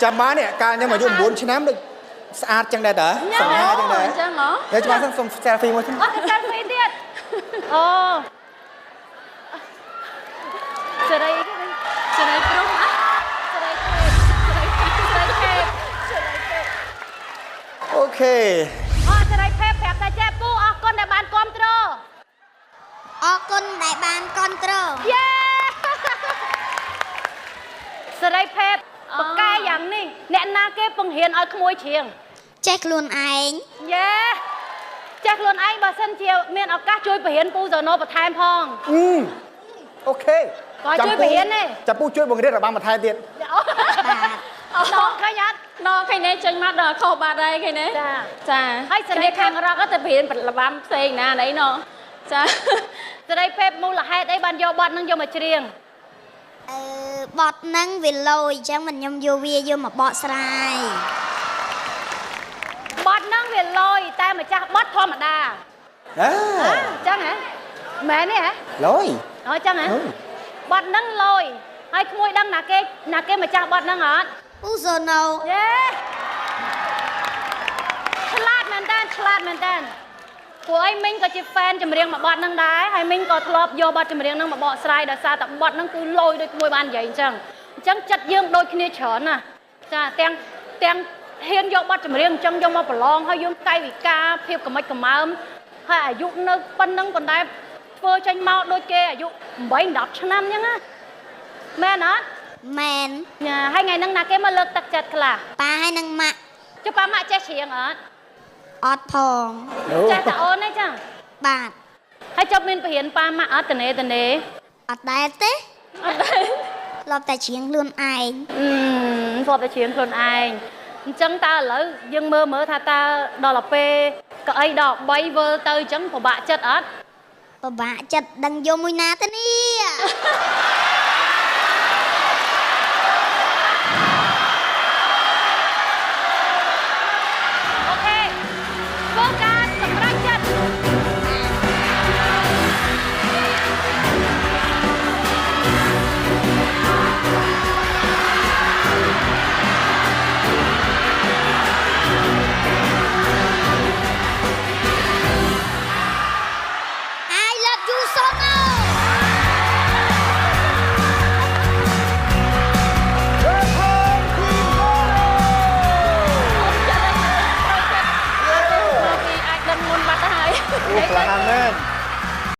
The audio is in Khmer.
ចាំបាននេះកាលខ្ញុំអាយុ9ឆ្នាំដូចស្អាតចឹងដែរតើសង្ហាចឹងដែរចឹងហ៎ហើយច្បាស់សុំ selfie មួយទៀតអត់ selfie ទៀតអូសេរីព្រំអត់សេរីភេទអូខេសេរីភេទប្រាប់តែចេះពូអរគុណដែលបានគាំទ្រអរគុណដែលបានគាំទ្រយេសេរីភេទបកកែយ៉ាងនេះអ្នកណាគេបង្រៀនឲ្យក្មួយច្រៀងចេះខ្លួនឯងយេចេះខ្លួនឯងបើសិនជាមានឱកាសជួយបង្រៀនពូសណូបន្ថែមផងអូខេក៏ជួយបង្រៀនទេចាំពូជួយបង្រៀនរបាំបន្ថែមទៀតបាទដកឃើញអត់ដកឃើញទេចេញមកដល់ខុសបាត់ហើយឃើញទេចាហើយសេរីខាងរកទៅបង្រៀនរបាំផ្សេងណាណីណោះចាសេរីភេទមូលហេតុអីបានយកបទនឹងយកមកច្រៀងបទហ្នឹងវាលយអញ្ចឹងមិនខ្ញុំយកមកបកស្រាយបទហ្នឹងវាលយតែម្ចាស់បទធម្មតាអញ្ចឹងហ៎មែនទេហ៎លយអញ្ចឹងហ៎បទហ្នឹងលយហើយក្មួយដឹងណាគេម្ចាស់បទហ្នឹងអត់ពូសូណូយេឆ្លាតមែនតើព្រោះអីមីងក៏ជា fan ចម្រៀងមួយបទហ្នឹងដែរហើយមីងក៏ធ្លាប់យកបទចម្រៀងហ្នឹងមកបកស្រាយដោយសារតែបទហ្នឹងគឺលយដូចក្មួយបាននិយាយអញ្ចឹងចិត្តយើងដូចគ្នាច្រើនណាចាទាំងហ៊ានយកបទចម្រៀងអញ្ចឹងយកមកប្រឡងហើយយើងកាយវិការភាពកំិចកំើមហើយអាយុនៅប៉ុណ្្នឹងប៉ុន្តែធ្វើចេញមកដូចគេអាយុ8 10ឆ្នាំអញ្ចឹងណាមែនអត់មែនហើយថ្ងៃហ្នឹងណាគេមកលើកទឹកចិត្តខ្លះប៉ាហើយនឹងម៉ាក់ចុះប៉ាម៉ាក់ចេះច្រៀងអត់អត់ផងចេះតែអូនទេចឹងបាទហើយចុះមានបរិញ្ញាប៉ាម៉ាក់អត់តនេអត់ដែរទេអត់ដែរធ្លាប់តែច្រៀងខ្លួនឯងធ្លាប់តែច្រៀងខ្លួនឯងអញ្ចឹងតើឥឡូវយើងមើលថាតើដល់ពេលកៅអីដល់3វិលទៅអញ្ចឹងពិបាកចិត្តអត់ពិបាកចិត្តដឹងយកមួយណាទៅនេះ